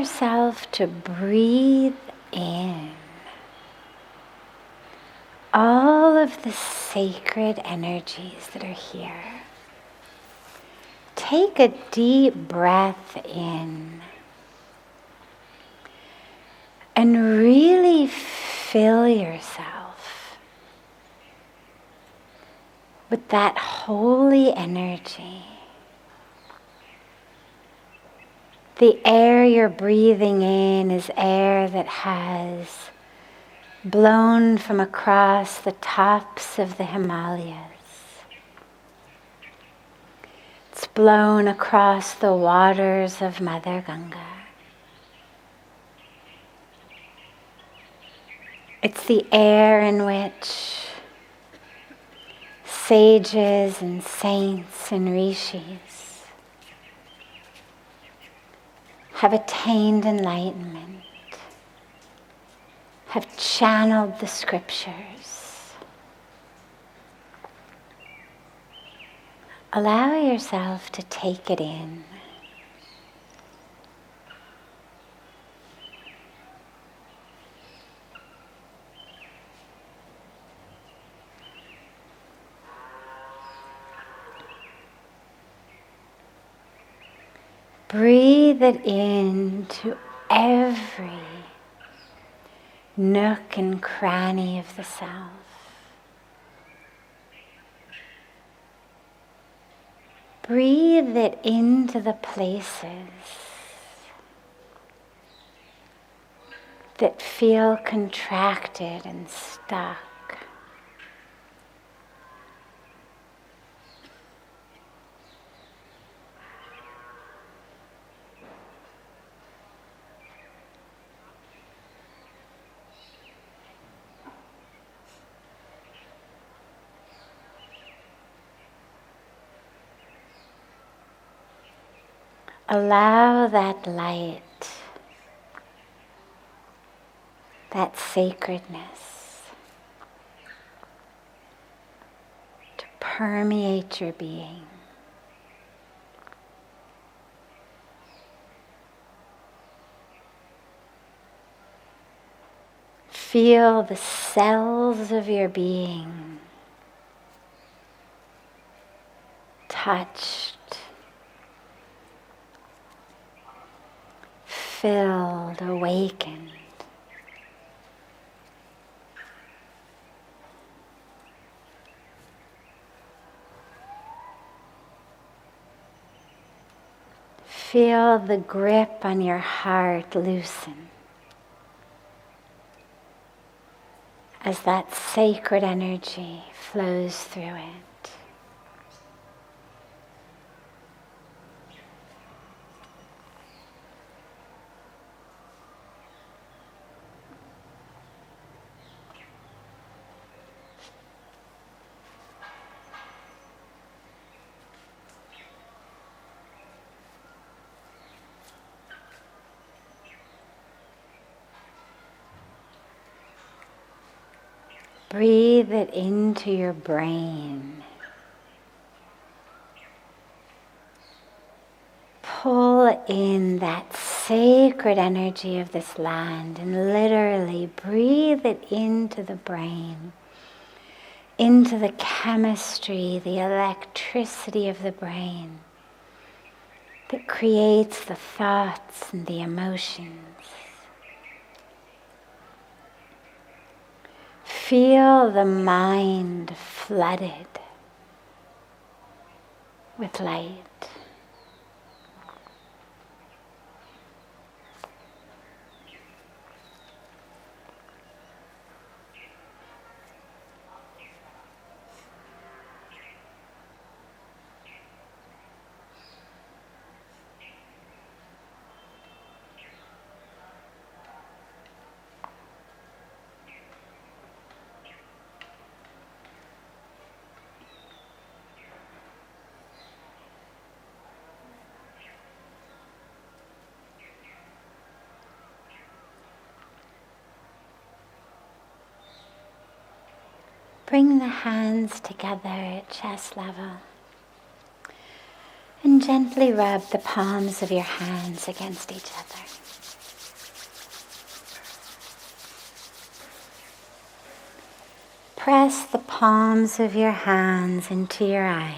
yourself to breathe in all of the sacred energies that are here. Take a deep breath in and really fill yourself with that holy energy. The air you're breathing in is air that has blown from across the tops of the Himalayas. It's blown across the waters of Mother Ganga. It's the air in which sages and saints and rishis have attained enlightenment, have channeled the scriptures. Allow yourself to take it in. Breathe it into every nook and cranny of the self. Breathe it into the places that feel contracted and stuck. Allow that light, that sacredness, to permeate your being. Feel the cells of your being touched, filled, awakened. Feel the grip on your heart loosen as that sacred energy flows through it. Breathe it into your brain. Pull in that sacred energy of this land and literally breathe it into the brain, into the chemistry, the electricity of the brain that creates the thoughts and the emotions. Feel the mind flooded with light. Bring the hands together at chest level and gently rub the palms of your hands against each other. press the palms of your hands into your eyes.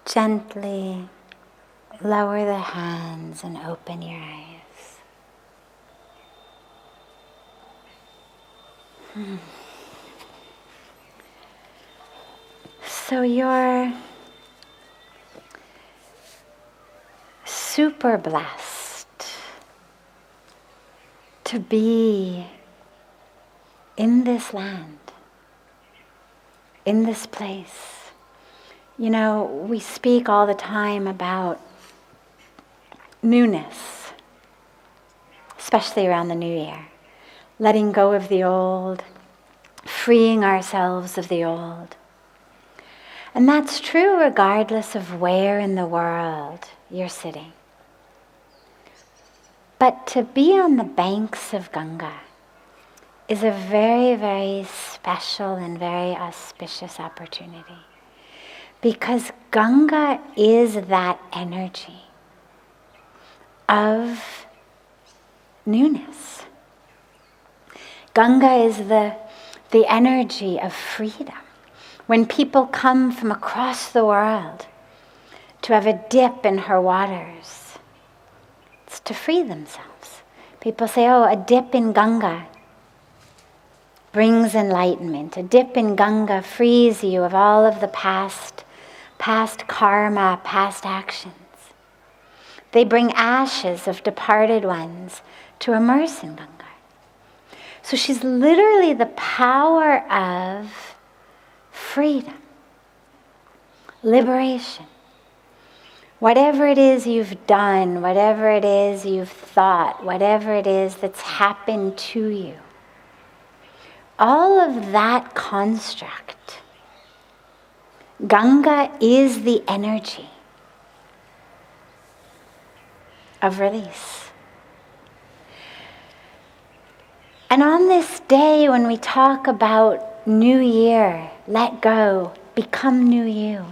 Gently lower the hands and open your eyes. So you're super blessed to be in this land, in this place. You know, we speak all the time about newness, especially around the new year. Letting go of the old, freeing ourselves of the old. And that's true regardless of where in the world you're sitting. But to be on the banks of Ganga is a very, very special and very auspicious opportunity. Because Ganga is that energy of newness. Ganga is the energy of freedom. When people come from across the world to have a dip in her waters, it's to free themselves. People say, oh, a dip in Ganga brings enlightenment. A dip in Ganga frees you of all of the past karma, past actions. They bring ashes of departed ones to immerse in Ganga. So she's literally the power of freedom, liberation. Whatever it is you've done, whatever it is you've thought, whatever it is that's happened to you, all of that construct, Ganga is the energy of release. And on this day when we talk about New Year, let go, become new you,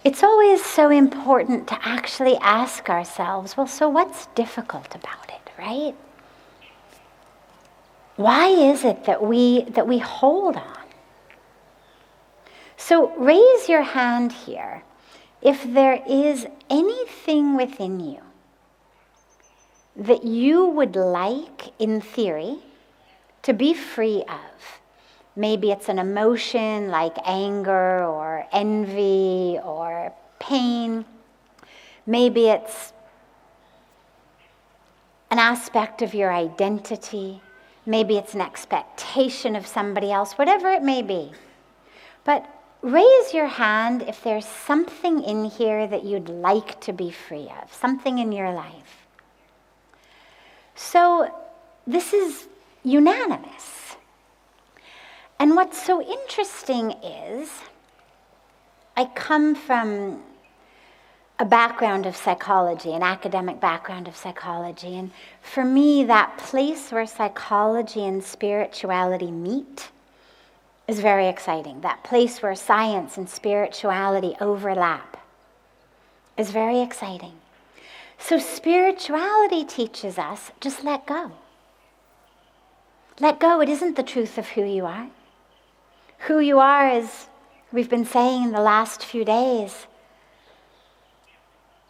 it's always so important to actually ask ourselves, well, so what's difficult about it, right? Why is it that we hold on? So raise your hand here if there is anything within you that you would like, in theory, to be free of. Maybe it's an emotion like anger or envy or pain. Maybe it's an aspect of your identity. Maybe it's an expectation of somebody else, whatever it may be. But raise your hand if there's something in here that you'd like to be free of, something in your life. So this is unanimous. And what's so interesting is I come from a background of psychology, an academic background of psychology. And for me, that place where psychology and spirituality meet is very exciting. That place where science and spirituality overlap is very exciting. So spirituality teaches us, just let go. Let go. It isn't the truth of who you are. Who you are, as we've been saying in the last few days,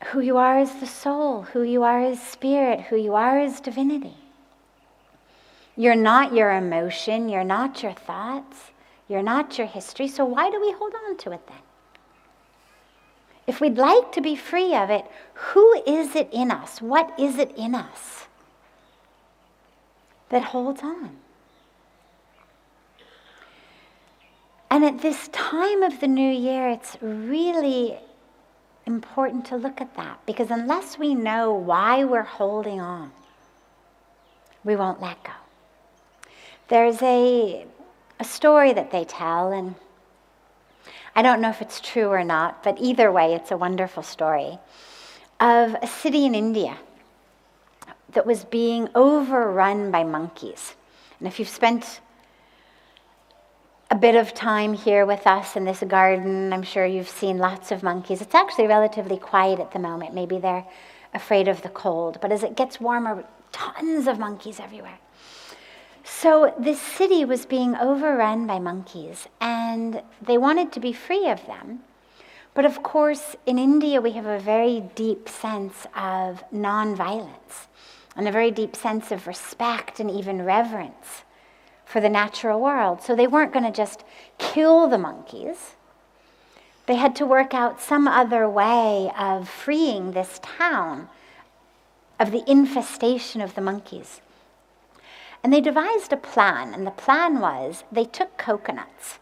who you are is the soul. Who you are is spirit. Who you are is divinity. You're not your emotion. You're not your thoughts. You're not your history. So why do we hold on to it then? If we'd like to be free of it, who is it in us? What is it in us that holds on? And at this time of the new year, it's really important to look at that, because unless we know why we're holding on, we won't let go. There's a story that they tell, and I don't know if it's true or not, but either way, it's a wonderful story, of a city in India that was being overrun by monkeys. And if you've spent a bit of time here with us in this garden. I'm sure you've seen lots of monkeys. It's actually relatively quiet at the moment. Maybe they're afraid of the cold. But as it gets warmer, tons of monkeys everywhere. So this city was being overrun by monkeys, and they wanted to be free of them. But of course, in India, we have a very deep sense of nonviolence and a very deep sense of respect and even reverence for the natural world. So they weren't going to just kill the monkeys. They had to work out some other way of freeing this town of the infestation of the monkeys. And they devised a plan, and the plan was they took coconuts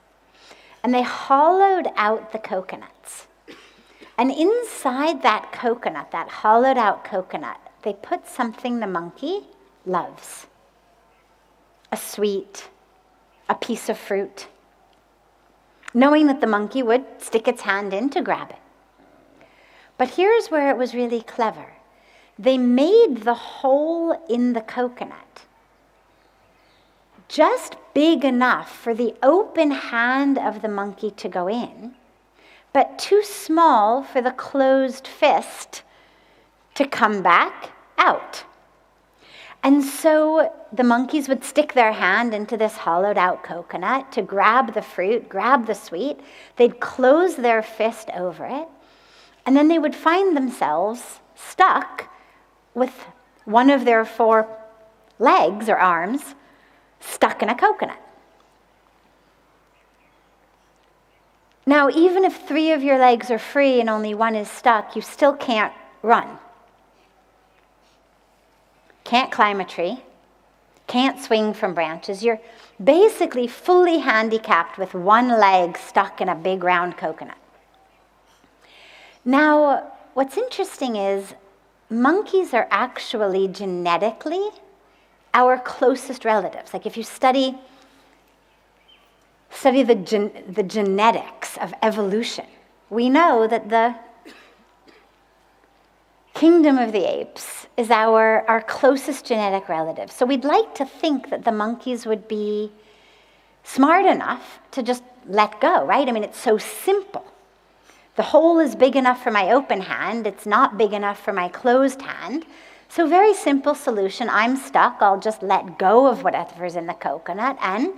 and they hollowed out the coconuts. And inside that coconut, that hollowed out coconut, they put something the monkey loves. A sweet, a piece of fruit, knowing that the monkey would stick its hand in to grab it. But here's where it was really clever. They made the hole in the coconut just big enough for the open hand of the monkey to go in, but too small for the closed fist to come back out. And so the monkeys would stick their hand into this hollowed out coconut to grab the fruit, grab the sweet. They'd close their fist over it, and then they would find themselves stuck with one of their 4 legs or arms stuck in a coconut. Now, even if 3 of your legs are free and only 1 is stuck, you still can't run. Can't climb a tree. Can't swing from branches. You're basically fully handicapped with 1 leg stuck in a big round coconut. Now, what's interesting is monkeys are actually genetically our closest relatives. Like if you study the genetics of evolution, we know that the kingdom of the apes is our closest genetic relative. So we'd like to think that the monkeys would be smart enough to just let go, right? I mean, it's so simple. The hole is big enough for my open hand. It's not big enough for my closed hand. So very simple solution. I'm stuck. I'll just let go of whatever's in the coconut and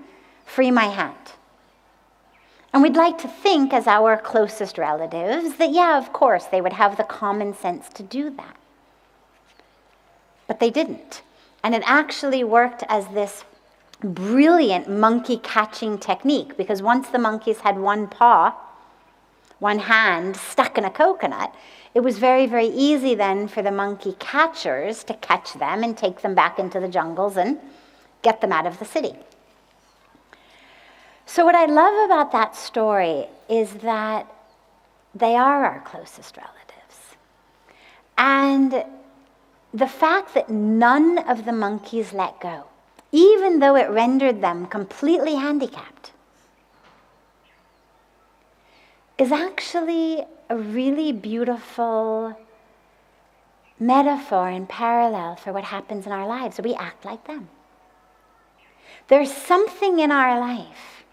free my hand. And we'd like to think as our closest relatives that, yeah, of course, they would have the common sense to do that. But they didn't. And it actually worked as this brilliant monkey catching technique, because once the monkeys had 1 paw, 1 hand stuck in a coconut, it was very, very easy then for the monkey catchers to catch them and take them back into the jungles and get them out of the city. So what I love about that story is that they are our closest relatives. And the fact that none of the monkeys let go, even though it rendered them completely handicapped, is actually a really beautiful metaphor and parallel for what happens in our lives. We act like them. There's something in our life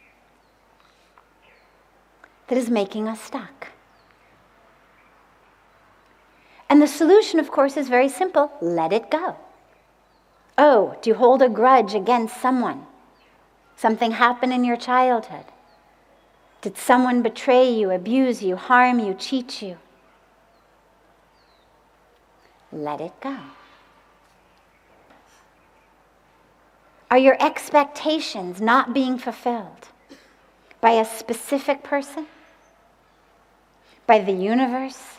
that is making us stuck. And the solution, of course, is very simple. Let it go. Oh, do you hold a grudge against someone? Something happened in your childhood? Did someone betray you, abuse you, harm you, cheat you? Let it go. Are your expectations not being fulfilled by a specific person? By the universe?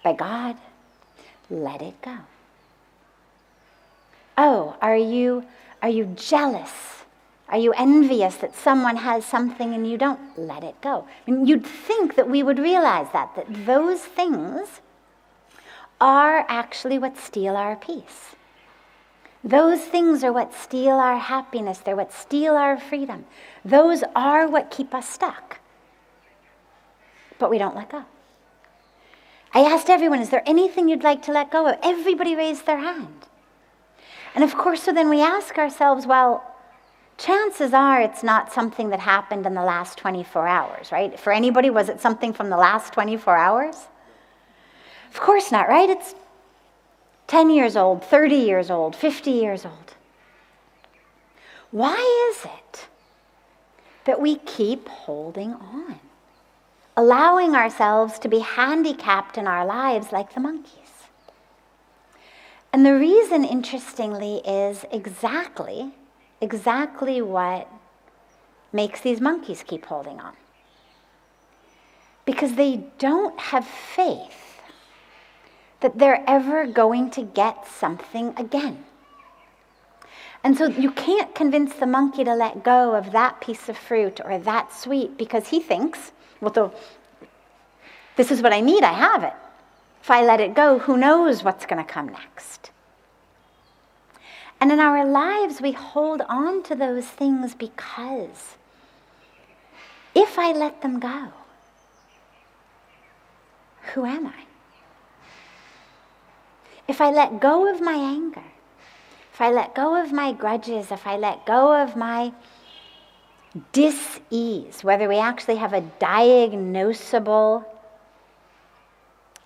By God? Let it go. Oh, are you jealous? Are you envious that someone has something and you don't? Let it go. I mean, you'd think that we would realize that those things are actually what steal our peace. Those things are what steal our happiness. They're what steal our freedom. Those are what keep us stuck. But we don't let go. I asked everyone, is there anything you'd like to let go of? Everybody raised their hand. And of course, so then we ask ourselves, well, chances are it's not something that happened in the last 24 hours, right? For anybody, was it something from the last 24 hours? Of course not, right? It's 10 years old, 30 years old, 50 years old. Why is it that we keep holding on, allowing ourselves to be handicapped in our lives like the monkeys? And the reason, interestingly, is exactly what makes these monkeys keep holding on. Because they don't have faith that they're ever going to get something again. And so you can't convince the monkey to let go of that piece of fruit or that sweet, because he thinks, well, this is what I need, I have it. If I let it go, who knows what's going to come next? And in our lives, we hold on to those things because if I let them go, who am I? If I let go of my anger, if I let go of my grudges, if I let go of my dis-ease, whether we actually have a diagnosable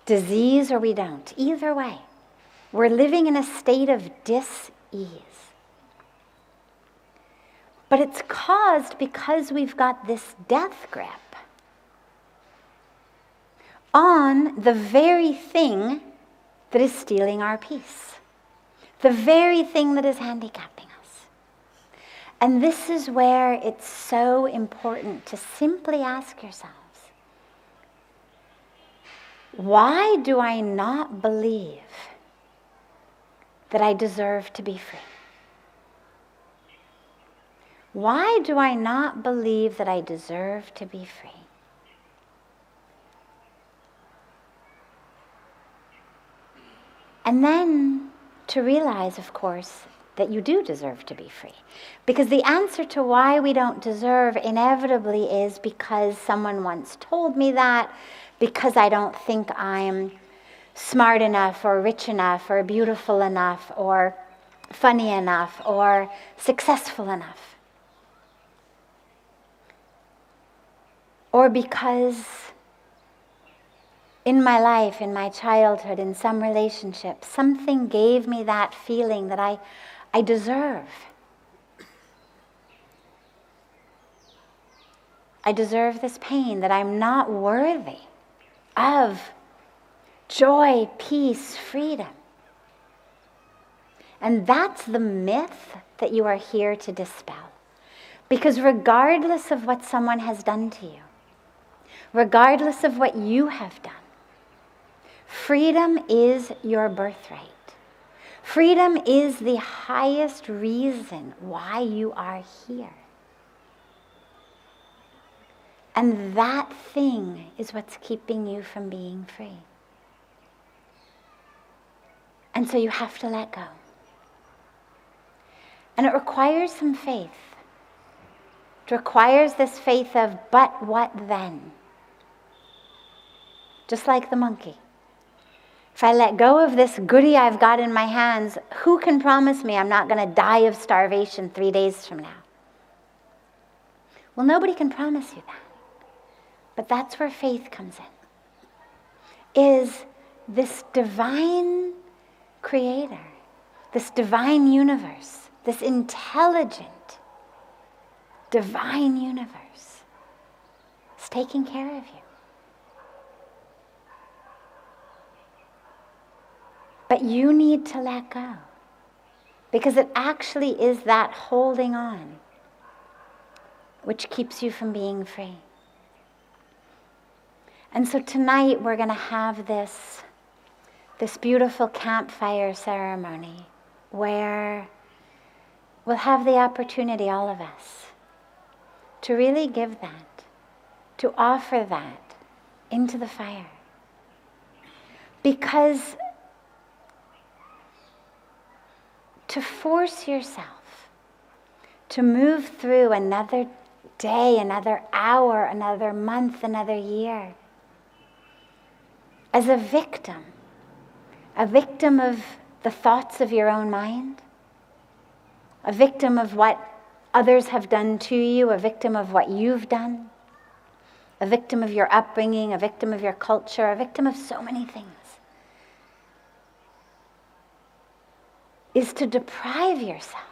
disease or we don't, either way, we're living in a state of dis-ease. But it's caused because we've got this death grip on the very thing that is stealing our peace, the very thing that is handicapping us. And this is where it's so important to simply ask yourselves, why do I not believe that I deserve to be free? Why do I not believe that I deserve to be free? And then to realize, of course, that you do deserve to be free. Because the answer to why we don't deserve inevitably is because someone once told me that, because I don't think I'm smart enough or rich enough or beautiful enough or funny enough or successful enough. Or because in my life, in my childhood, in some relationship, something gave me that feeling that I deserve. I deserve this pain, that I'm not worthy of joy, peace, freedom. And that's the myth that you are here to dispel. Because regardless of what someone has done to you, regardless of what you have done, freedom is your birthright. Freedom is the highest reason why you are here. And that thing is what's keeping you from being free. And so you have to let go. And it requires some faith. It requires this faith of, but what then? Just like the monkey. If I let go of this goodie I've got in my hands, who can promise me I'm not going to die of starvation 3 days from now? Well, nobody can promise you that. But that's where faith comes in. Is this divine creator, this divine universe, this intelligent divine universe is taking care of you. But you need to let go, because it actually is that holding on which keeps you from being free. And so tonight we're going to have this beautiful campfire ceremony where we'll have the opportunity, all of us, to really give that, to offer that into the fire. Because to force yourself to move through another day, another hour, another month, another year as a victim of the thoughts of your own mind, a victim of what others have done to you, a victim of what you've done, a victim of your upbringing, a victim of your culture, a victim of so many things, is to deprive yourself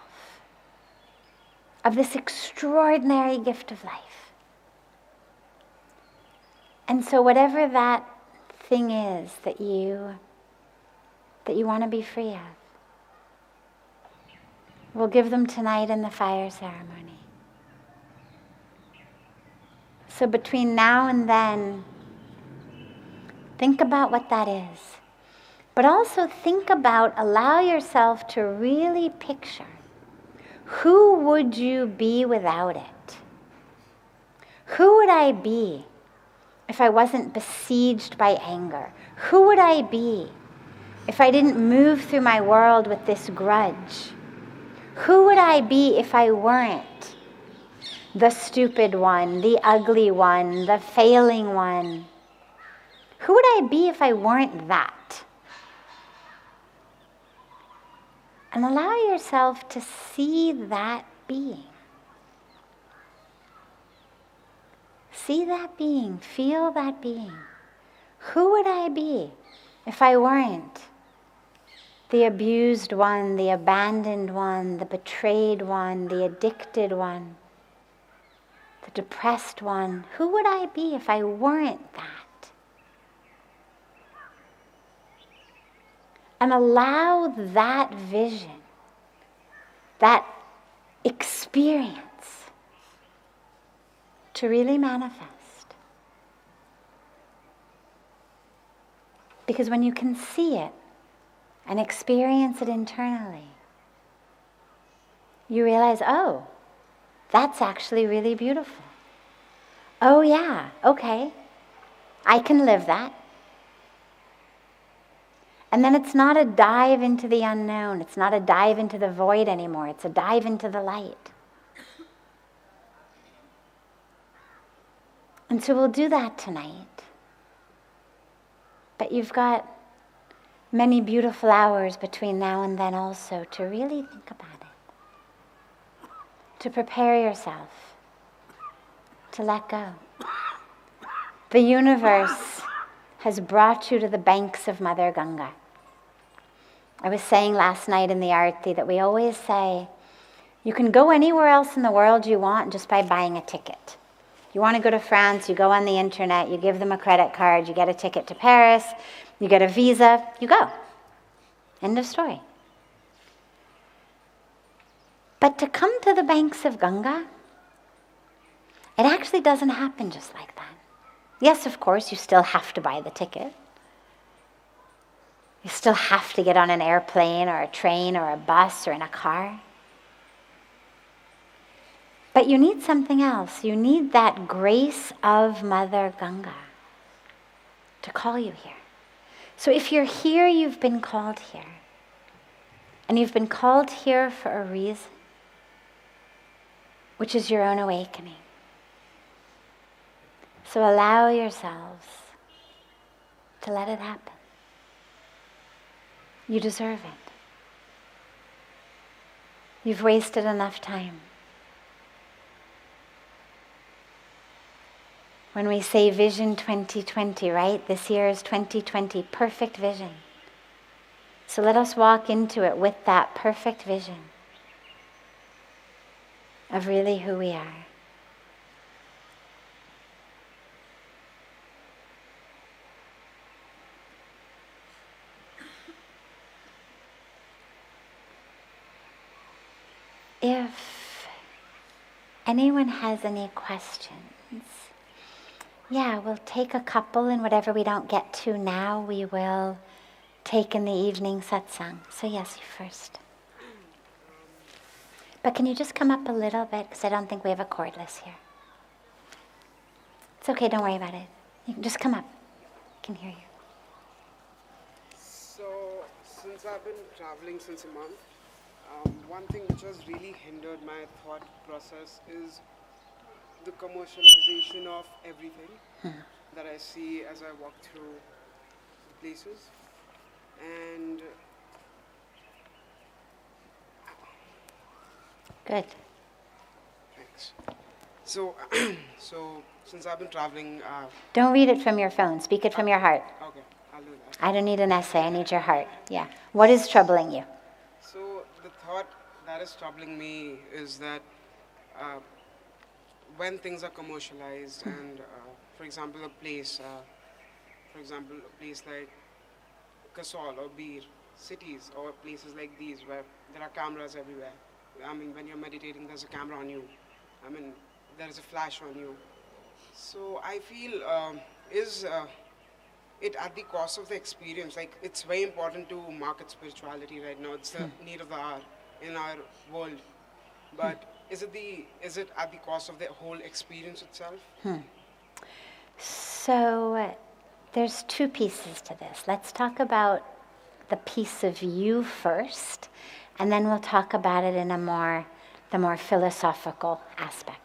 of this extraordinary gift of life. And so whatever that thing is that you want to be free of, we'll give them tonight in the fire ceremony. So between now and then, think about what that is. But also allow yourself to really picture, who would you be without it? Who would I be if I wasn't besieged by anger? Who would I be if I didn't move through my world with this grudge? Who would I be if I weren't the stupid one, the ugly one, the failing one? Who would I be if I weren't that? And allow yourself to see that being. See that being, feel that being. Who would I be if I weren't the abused one, the abandoned one, the betrayed one, the addicted one, the depressed one? Who would I be if I weren't that? And allow that vision, that experience, to really manifest. Because when you can see it and experience it internally, you realize, oh, that's actually really beautiful. Oh yeah, okay, I can live that. And then it's not a dive into the unknown. It's not a dive into the void anymore. It's a dive into the light. And so we'll do that tonight. But you've got many beautiful hours between now and then also to really think about it. To prepare yourself. To let go. The universe has brought you to the banks of Mother Ganga. I was saying last night in the Aarti that we always say, you can go anywhere else in the world you want just by buying a ticket. You want to go to France, you go on the internet, you give them a credit card, you get a ticket to Paris, you get a visa, you go. End of story. But to come to the banks of Ganga, it actually doesn't happen just like that. Yes, of course, you still have to buy the ticket. You still have to get on an airplane or a train or a bus or in a car. But you need something else. You need that grace of Mother Ganga to call you here. So if you're here, you've been called here. And you've been called here for a reason, which is your own awakening. So allow yourselves to let it happen. You deserve it. You've wasted enough time. When we say Vision 2020, right? This year is 2020, perfect vision. So let us walk into it with that perfect vision of really who we are. If anyone has any questions, we'll take a couple, and whatever we don't get to now, we will take in the evening satsang. So yes, you first. But can you just come up a little bit, because I don't think we have a cordless here. It's okay, don't worry about it. You can just come up. I can hear you. So, since I've been traveling since a month, one thing which has really hindered my thought process is the commercialization of everything that I see as I walk through places. And good. So, so since I've been traveling, Don't read it from your phone. Speak it from your heart. okay, I'll do that. I don't need an essay. I need your heart. Yeah. What is troubling you? So the thought that is troubling me is that uh, when things are commercialized and, for example, for example, a place like Kasol or Bir, cities or places like these where there are cameras everywhere. I mean, when you're meditating, there's a camera on you. I mean, there is a flash on you. So I feel is it at the cost of the experience? Like, it's very important to market spirituality right now. It's the need of the hour in our world. But is it at the cost of the whole experience itself? So there's two pieces to this. Let's talk about the piece of you first, and then we'll talk about it in the more philosophical aspect.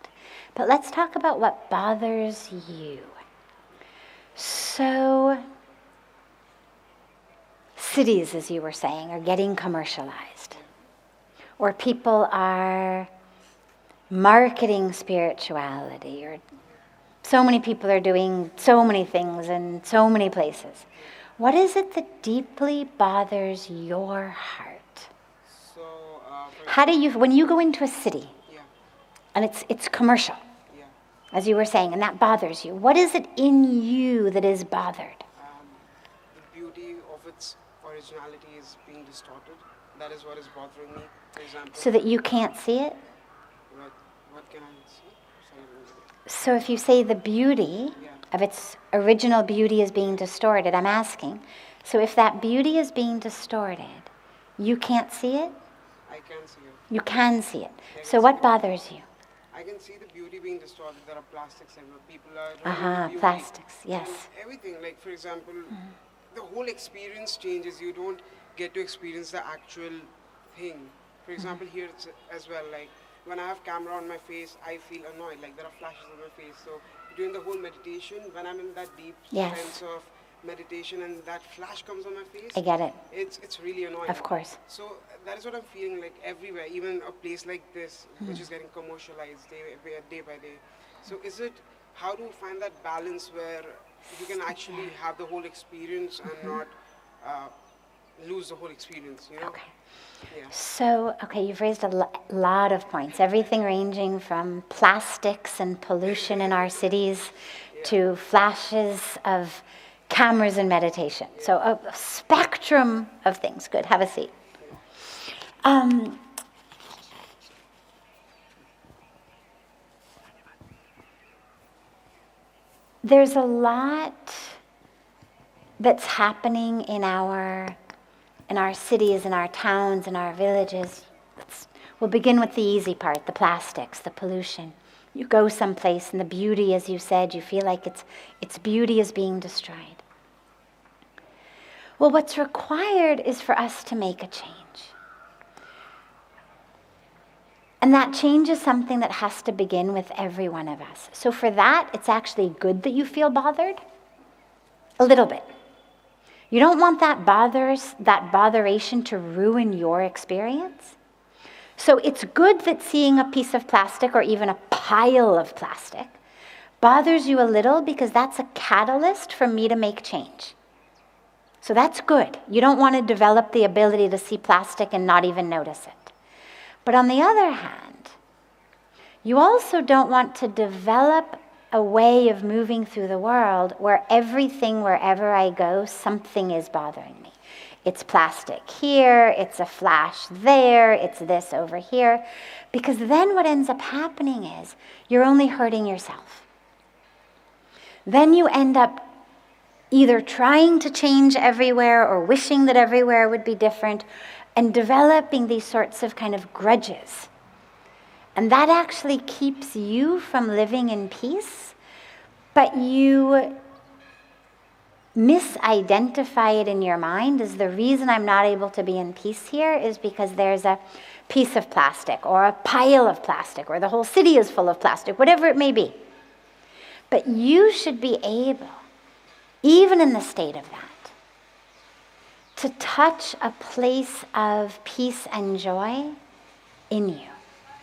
But let's talk about what bothers you. So cities, as you were saying, are getting commercialized, or people are marketing spirituality, or so many people are doing so many things in so many places. What is it that deeply bothers your heart? So, How do you, when you go into a city, yeah, and it's commercial, yeah. as you were saying, and that bothers you, what is it in you that is bothered? The beauty of its originality is being distorted. That is what is bothering me. For example, So that you can't see it? what can I see? Sorry. So if you say the beauty Yeah. of its original beauty is being distorted, I'm asking, so if that beauty is being distorted, you can't see it? I can see it. You can see it. I So can what see it. bothers you? I can see the beauty being distorted. There are plastics everywhere. People are ruining the beauty. Plastics, yes. And everything. Like, for example, the whole experience changes. You don't get to experience the actual thing. For example, here it's as well. Like, when I have camera on my face, I feel annoyed. Like, there are flashes on my face. So during the whole meditation, when I'm in that deep Yes. sense of meditation and that flash comes on my face, I get it. it's really annoying. Of course. So that is what I'm feeling like everywhere, even a place like this, which is getting commercialized day by day. So how do you find that balance where you can actually have the whole experience and not lose the whole experience, you know? Okay. Yeah. So, you've raised a lot of points, everything ranging from plastics and pollution in our cities to flashes of cameras and meditation. So a spectrum of things. Good, have a seat. There's a lot that's happening in our cities, in our towns, in our villages. We'll begin with the easy part, the plastics, the pollution. You go someplace and the beauty, as you said, you feel like its beauty is being destroyed. Well, what's required is for us to make a change. And that change is something that has to begin with every one of us. So for that, it's actually good that you feel bothered. A little bit. You don't want that botheration to ruin your experience. So it's good that seeing a piece of plastic or even a pile of plastic bothers you a little, because that's a catalyst for me to make change. So that's good. You don't want to develop the ability to see plastic and not even notice it. But on the other hand, you also don't want to develop a way of moving through the world where everything, wherever I go, something is bothering me. It's plastic here, it's a flash there, it's this over here. Because then what ends up happening is you're only hurting yourself. Then you end up either trying to change everywhere or wishing that everywhere would be different and developing these sorts of kind of grudges. And that actually keeps you from living in peace, but you misidentify it in your mind as the reason I'm not able to be in peace here is because there's a piece of plastic or a pile of plastic or the whole city is full of plastic, whatever it may be. But you should be able, even in the state of that, to touch a place of peace and joy in you.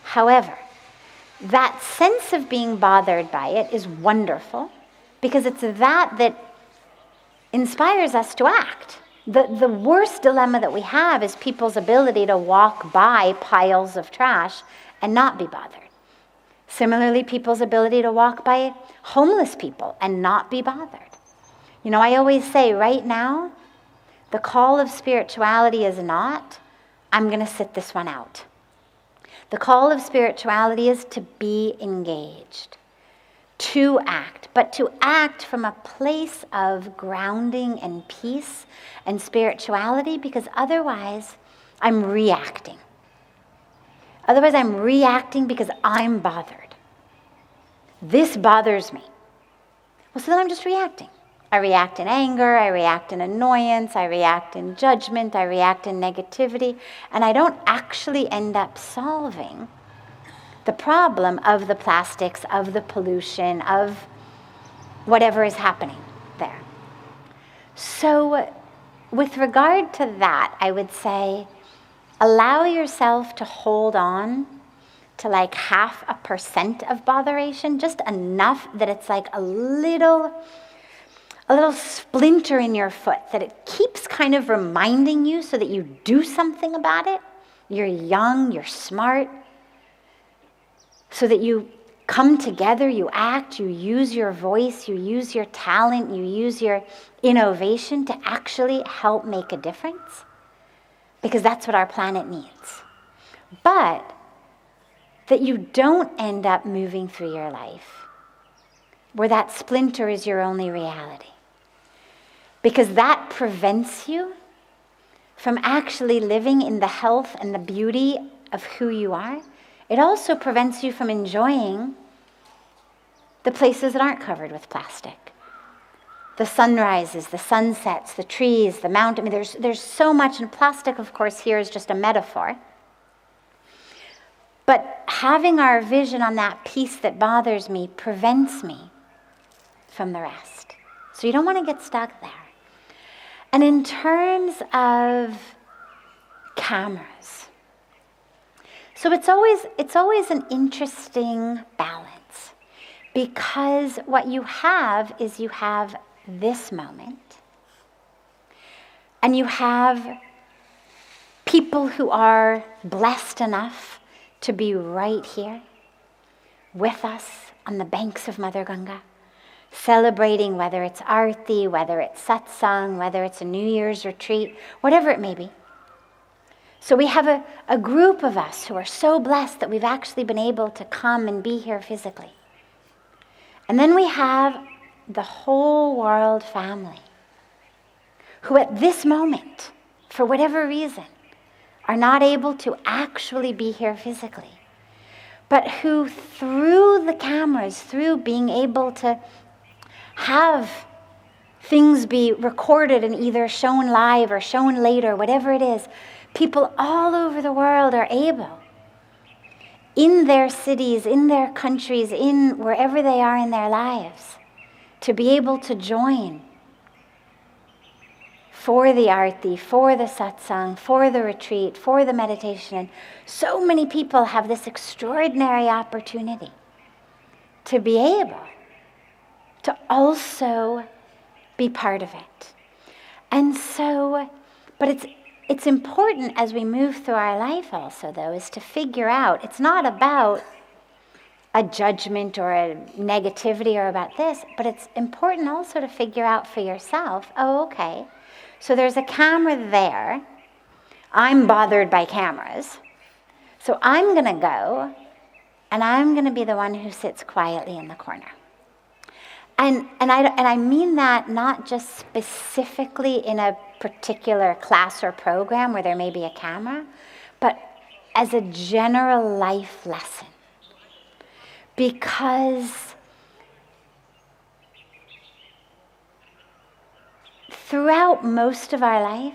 However, that sense of being bothered by it is wonderful, because it's that inspires us to act. The worst dilemma that we have is people's ability to walk by piles of trash and not be bothered. Similarly, people's ability to walk by homeless people and not be bothered. You know, I always say right now, the call of spirituality is not, I'm going to sit this one out. The call of spirituality is to be engaged, to act, but to act from a place of grounding and peace and spirituality, because otherwise I'm reacting. Otherwise I'm reacting because I'm bothered. This bothers me. Well, so then I'm just reacting. I react in anger, I react in annoyance, I react in judgment, I react in negativity, and I don't actually end up solving the problem of the plastics, of the pollution, of whatever is happening there. So with regard to that, I would say allow yourself to hold on to like 0.5% of botheration, just enough that it's like a little splinter in your foot, that it keeps kind of reminding you so that you do something about it. You're young, you're smart, so that you come together, you act, you use your voice, you use your talent, you use your innovation to actually help make a difference, because that's what our planet needs. But that you don't end up moving through your life where that splinter is your only reality, because that prevents you from actually living in the health and the beauty of who you are. It also prevents you from enjoying the places that aren't covered with plastic. The sunrises, the sunsets, the trees, the mountain. I mean, there's so much, and plastic, of course, here is just a metaphor. But having our vision on that piece that bothers me prevents me from the rest. So you don't want to get stuck there. And in terms of cameras, so it's always an interesting balance, because what you have is you have this moment, and you have people who are blessed enough to be right here with us on the banks of Mother Ganga, celebrating, whether it's Arti, whether it's SATSANG, whether it's a New Year's retreat, whatever it may be. So we have a group of us who are so blessed that we've actually been able to come and be here physically. And then we have the whole world family who at this moment, for whatever reason, are not able to actually be here physically, but who through the cameras, through being able to have things be recorded and either shown live or shown later, whatever it is, people all over the world are able, in their cities, in their countries, in wherever they are in their lives, to be able to join for the Arti, for the Satsang, for the retreat, for the meditation. And so many people have this extraordinary opportunity to be able to also be part of it. And so, but it's important as we move through our life also, though, is to figure out, it's not about a judgment or a negativity or about this, but it's important also to figure out for yourself, oh, okay, so there's a camera there. I'm bothered by cameras. So I'm going to go and I'm going to be the one who sits quietly in the corner. And I mean that not just specifically in a particular class or program where there may be a camera, but as a general life lesson. Because throughout most of our life,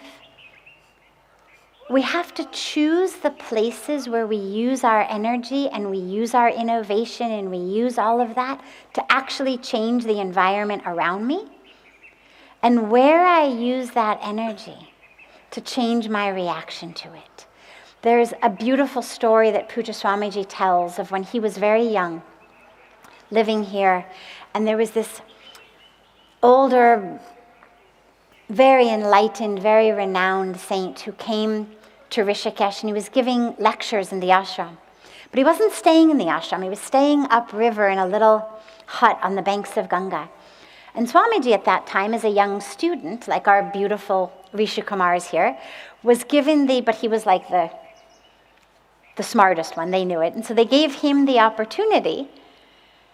we have to choose the places where we use our energy and we use our innovation and we use all of that to actually change the environment around me. And where I use that energy to change my reaction to it. There's a beautiful story that Puja Swamiji tells of when he was very young, living here, and there was this older, very enlightened, very renowned saint who came to Rishikesh, and he was giving lectures in the ashram. But he wasn't staying in the ashram, he was staying upriver in a little hut on the banks of Ganga. And Swamiji at that time, as a young student, like our beautiful Rishi Kumars here, was given but he was like the smartest one, they knew it. And so they gave him the opportunity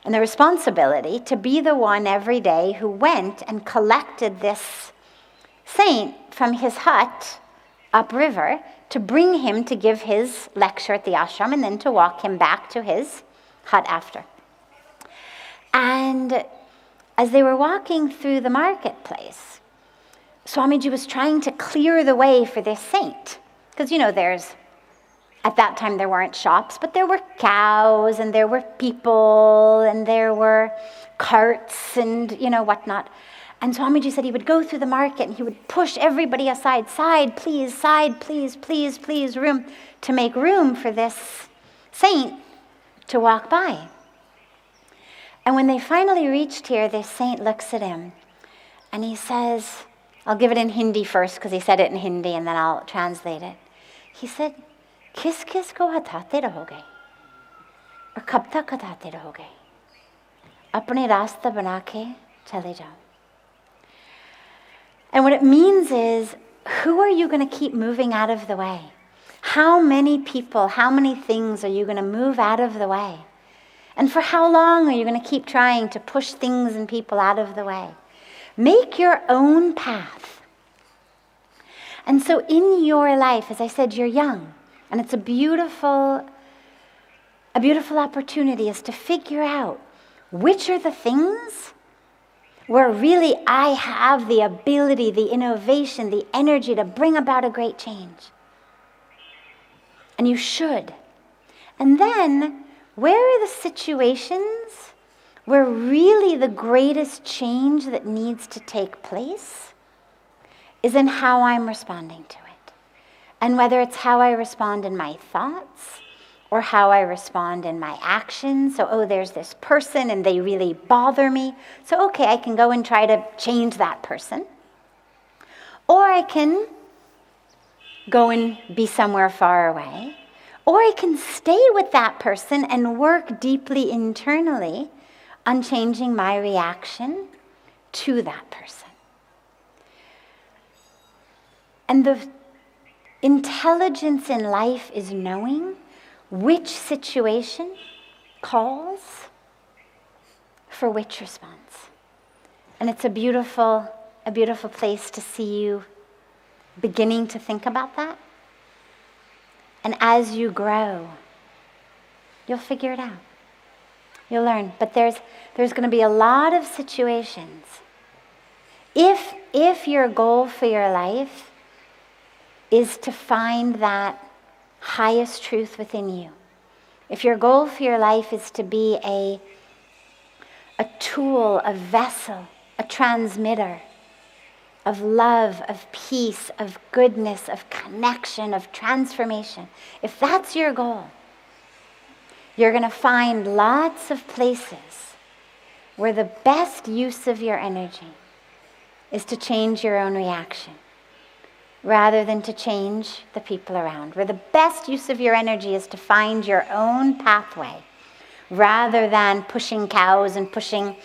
and the responsibility to be the one every day who went and collected this saint from his hut upriver to bring him to give his lecture at the ashram and then to walk him back to his hut after. And as they were walking through the marketplace, Swamiji was trying to clear the way for this saint. Because, at that time there weren't shops, but there were cows and there were people and there were carts and, whatnot. And Swamiji said he would go through the market and he would push everybody aside. Side, please, please, room, to make room for this saint to walk by. And when they finally reached here, this saint looks at him and he says, I'll give it in Hindi first because he said it in Hindi and then I'll translate it. He said, किस किस को हटाते रहोगे और कब तक हटाते रहोगे अपने रास्ता बना के चले जाओ. And what it means is, who are you going to keep moving out of the way? How many people, how many things are you going to move out of the way? And for how long are you going to keep trying to push things and people out of the way? Make your own path. And so in your life, as I said, you're young. And it's a beautiful opportunity is to figure out which are the things where really I have the ability, the innovation, the energy to bring about a great change. And you should. And then, where are the situations where really the greatest change that needs to take place is in how I'm responding to it. And whether it's how I respond in my thoughts or how I respond in my actions. So, there's this person and they really bother me. So, okay, I can go and try to change that person. Or I can go and be somewhere far away. Or I can stay with that person and work deeply internally on changing my reaction to that person. And the intelligence in life is knowing which situation calls for which response. And it's a beautiful place to see you beginning to think about that. And as you grow, you'll figure it out. You'll learn. But there's going to be a lot of situations. If your goal for your life is to find that highest truth within you, if your goal for your life is to be a tool, a vessel, a transmitter of love, of peace, of goodness, of connection, of transformation, if that's your goal, you're going to find lots of places where the best use of your energy is to change your own reaction rather than to change the people around. Where the best use of your energy is to find your own pathway rather than pushing cows and pushing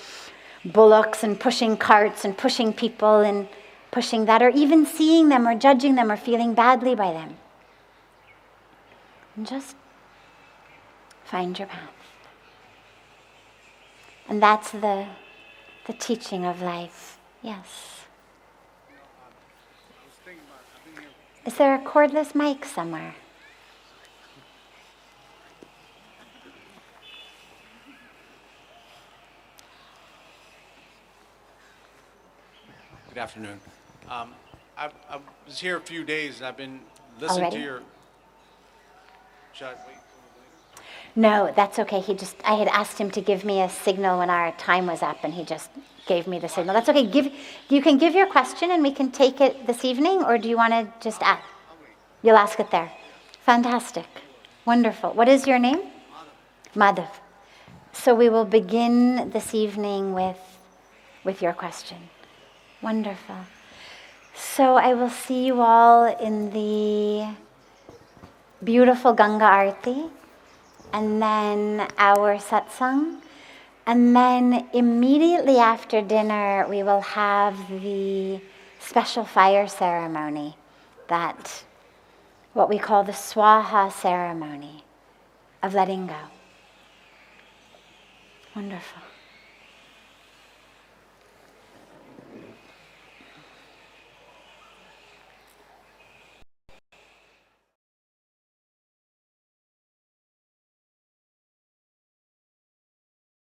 bullocks and pushing carts and pushing people and pushing that, or even seeing them or judging them or feeling badly by them. And just find your path. And that's the teaching of life. Yes. Is there a cordless mic somewhere? Good afternoon. I was here a few days and I've been listening Already? to your... Should I wait? No, that's okay. I had asked him to give me a signal when our time was up, and he just gave me the signal. That's okay. You can give your question and we can take it this evening, or do you want to just ask? You'll ask it there. Fantastic. Wonderful. What is your name? Madhav. So we will begin this evening with your question. Wonderful. So I will see you all in the beautiful Ganga Aarti, and then our satsang. And then immediately after dinner, we will have the special fire ceremony, that what we call the swaha ceremony of letting go. Wonderful.